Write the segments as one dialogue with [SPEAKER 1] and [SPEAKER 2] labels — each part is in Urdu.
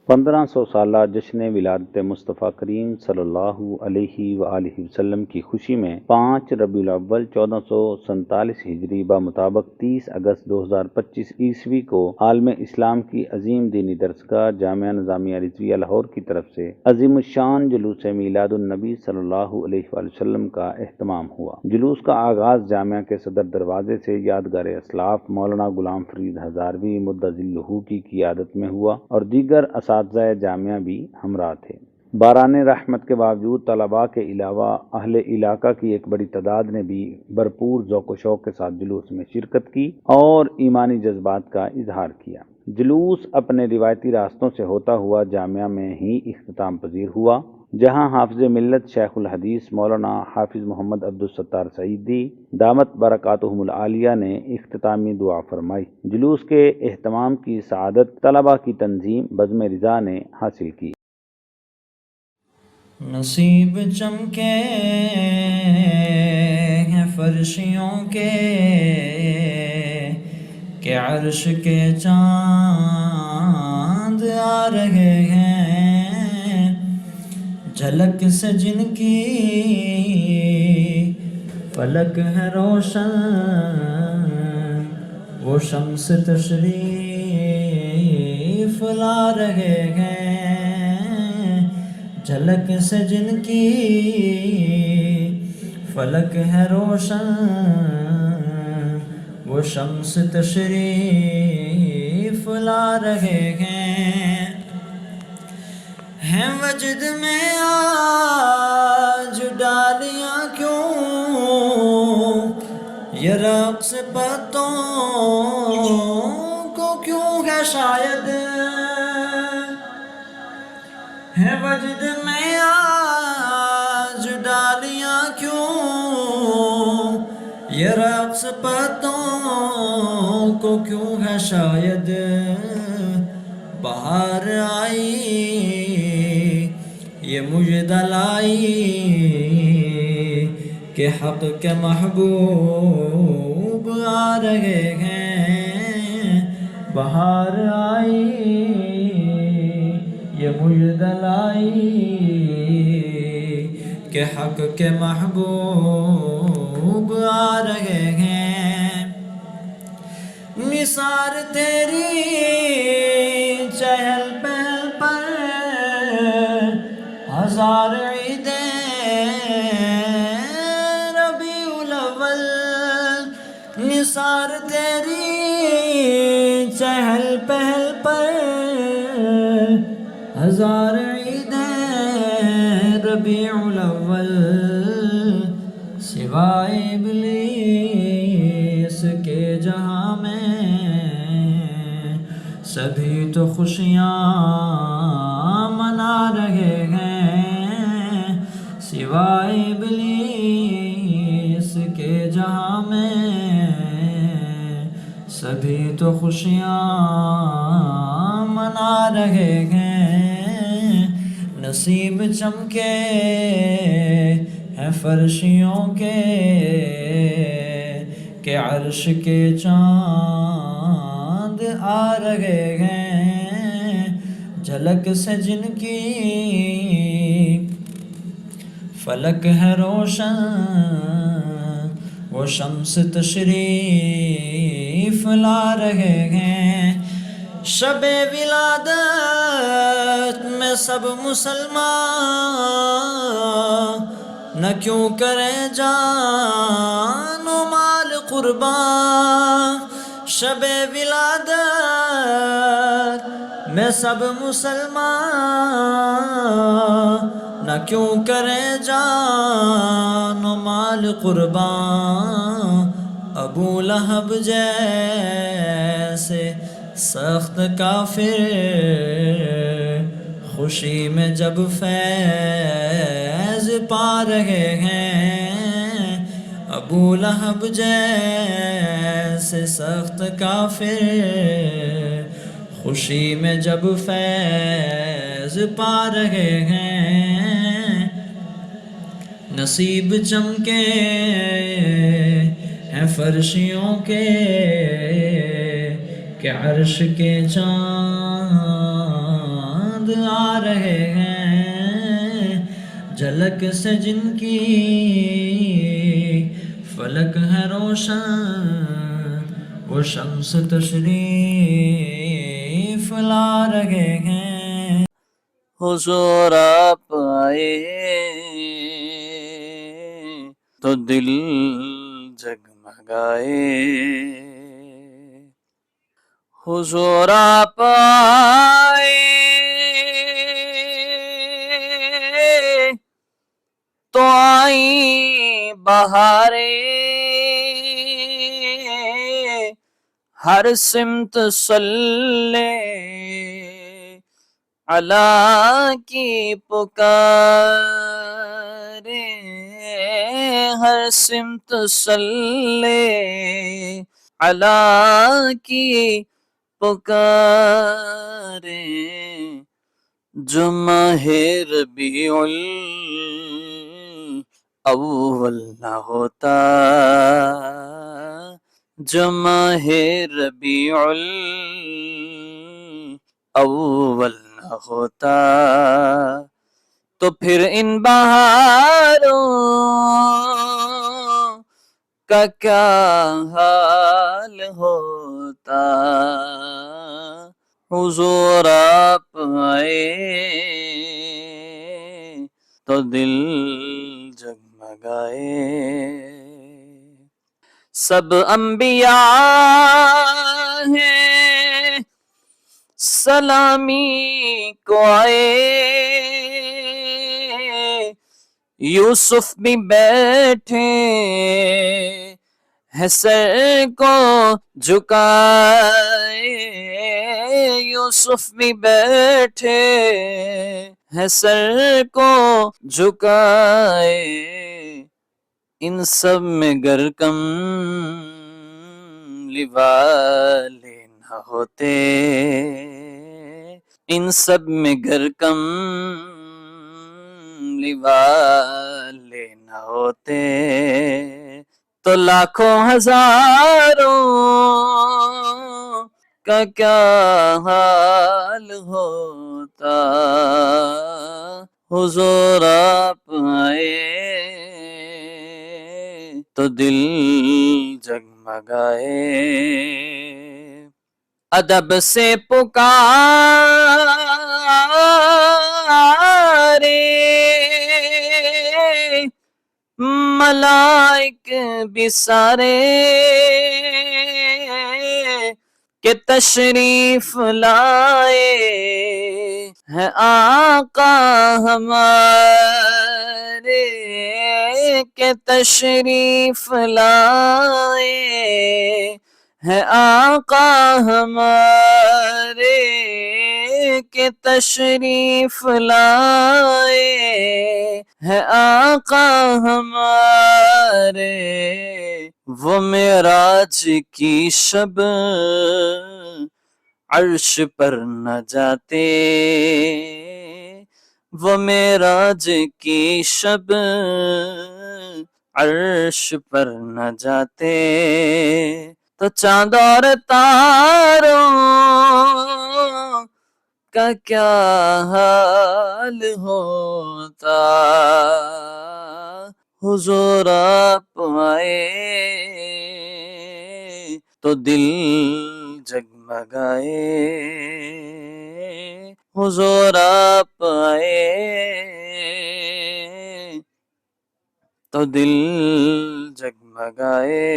[SPEAKER 1] 1500 سالہ جشن ولادت مصطفیٰ کریم صلی اللہ علیہ وآلہ وسلم کی خوشی میں 5 ربیع الاول 1447 ہجری بمطابق 30 اگست 2025 عیسوی کو عالم اسلام کی عظیم دینی درسگاہ جامعہ نظامیہ رضویہ لاہور کی طرف سے عظیم الشان جلوس میلاد النبی صلی اللہ علیہ وآلہ وسلم کا اہتمام ہوا۔ جلوس کا آغاز جامعہ کے صدر دروازے سے یادگار اسلاف مولانا غلام فرید ہزاروی مدظ ذلہ کی قیادت میں ہوا اور دیگر اساتذہ جامعہ بھی ہمراہ تھے۔ باران رحمت کے باوجود طلباء کے علاوہ اہل علاقہ کی ایک بڑی تعداد نے بھی بھرپور ذوق و شوق کے ساتھ جلوس میں شرکت کی اور ایمانی جذبات کا اظہار کیا۔ جلوس اپنے روایتی راستوں سے ہوتا ہوا جامعہ میں ہی اختتام پذیر ہوا، جہاں حافظ ملت شیخ الحدیث مولانا حافظ محمد عبدالستار سعیدی دامت برکاتہم العالیہ نے اختتامی دعا فرمائی۔ جلوس کے اہتمام کی سعادت طلباء کی تنظیم بزم رضا نے حاصل کی۔
[SPEAKER 2] نصیب چمکے ہیں فرشیوں کے کہ عرش کے چاند آ رہے ہیں، جھلک سے جن کی فلک ہے روشن، وہ شمس تشریف لا رہے ہیں، جھلک سے جن کی فلک ہے روشن، وہ شمس تشریف لا رہے ہیں وجد میں آج ڈالیاں کیوں، یہ رقص پتوں کو کیوں ہے شاید، ہے وجد میں آج ڈالیاں کیوں، یہ رقص پتوں کو کیوں ہے شاید، بہار آئی یہ مجدہ لائی کہ حق کے محبوب آ رہے ہیں، بہار آئی یہ مجدہ لائی کہ حق کے محبوب آ رہے ہیں، نثار تیری چہل پہل پر ہزار عیدیں ربیع الاول، نثار تیری چہل پہل پر ہزار عیدیں ربیع الاول، سوائے ابلیس کے جہاں میں سبھی تو خوشیاں منا رہے ہیں، سوائے ابلیس کے جہاں میں سبھی تو خوشیاں منا رہے ہیں، نصیب چمکے ہیں فرشیوں کے کہ عرش کے چاند آ رہے ہیں، جھلک سے جن کی فلک ہے روشن، وہ شمس تشریف لا رہے ہیں، شب ولادت میں سب مسلمان نہ کیوں کریں جان و مال قربان، شب ولادت میں سب مسلمان نہ کیوں کریں جان و مال قربان، ابو لہب جیسے سخت کافر خوشی میں جب فیض پا رہے ہیں، ابو لہب جیسے سخت کافر خوشی میں جب فیض پا رہے ہیں، نصیب چمکے ہیں فرشیوں کے کہ عرش کے چاند چاند آ رہے ہیں، جھلک سے جن کی فلک ہے روشن، وہ شمس تشریف لا رہے ہیں۔
[SPEAKER 3] حضور آپ آئے تو دل جگمگائے، حضور آپ آئے تو آئی بہاریں، ہر سمت صلی علی کی پکاریں، ہر سمت صلی علی کی پکاریں، جو ماہ ربیع الاول نہ ہوتا، جو ماہ ربیع الاول نہ ہوتا، تو پھر ان بہاروں کا کیا حال ہوتا۔ حضور آپ آئے تو دل جگمگائے، سب انبیاء ہیں سلامی کو آئے، یوسف بھی بیٹھے ہے سر کو جھکائے، یوسف بھی بیٹھے ہے سر کو جھکائے، ان سب میں گر کملی والے نہ ہوتے، ان سب میں گر کملی والے نہ ہوتے، تو لاکھوں ہزاروں کا کیا حال ہوتا۔ حضور آپ آئے تو دل جگمگائے، ادب سے پکارے ملائک بھی سارے، کہ تشریف لائے ہیں آقا ہمارے، کہ تشریف لائے ہیں آقا ہمارے، کہ تشریف لائے ہیں آقا ہمارے، وہ معراج کی شب عرش پر نہ جاتے، وہ معراج کی شب عرش پر نہ جاتے، تو چاند اور تاروں کا کیا حال ہوتا۔ حضور آپ آئے تو دل جگمگائے، حضور آپ آئے تو دل جگمگائے،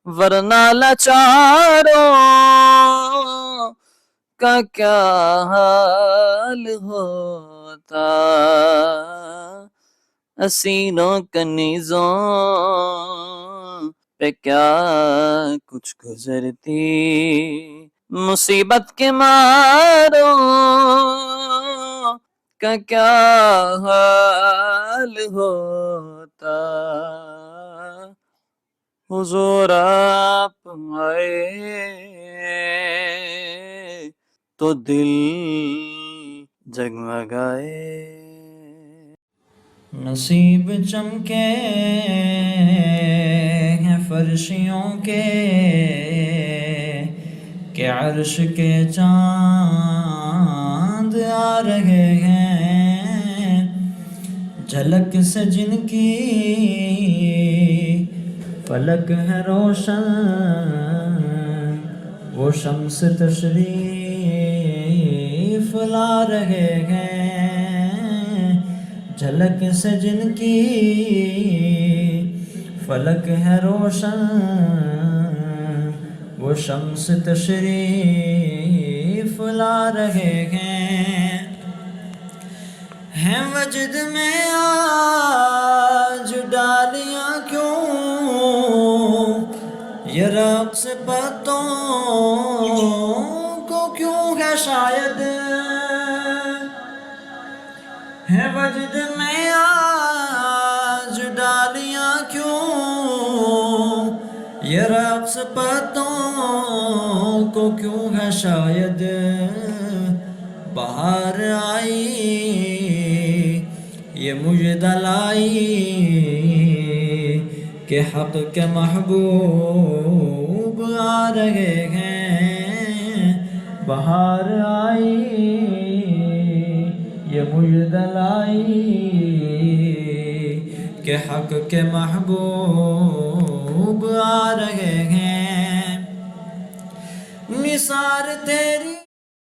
[SPEAKER 3] ورنہ لاچاروں کا کیا حال ہوتا۔ اسیروں کنیزوں پہ کیا کچھ گزرتی، مصیبت کے ماروں کا کیا حال ہوتا۔ حضور آپ آئے تو دل جگمگائے،
[SPEAKER 2] نصیب چمکے ہیں فرشیوں کے، کہ عرش کے چاند آ رہے ہیں، جھلک سے جن کی فلک ہے روشن، وہ شمس تشریف لا رہے ہیں، جھلک سے جن کی فلک ہے روشن، وہ شمس تشریف لا رہے ہیں وجد میں آج ڈالیاں کیوں، یہ رقص پتوں کو کیوں ہے شاید، ہے وجد میں آج ڈالیاں کیوں، یہ رقص پتوں کو کیوں ہے شاید، بہار آئی یہ مجدہ لائی کہ حق کے محبوب آ رہے ہیں، بہار آئی یہ مجدہ لائی کہ حق کے محبوب آ رہے ہیں، نثار تیری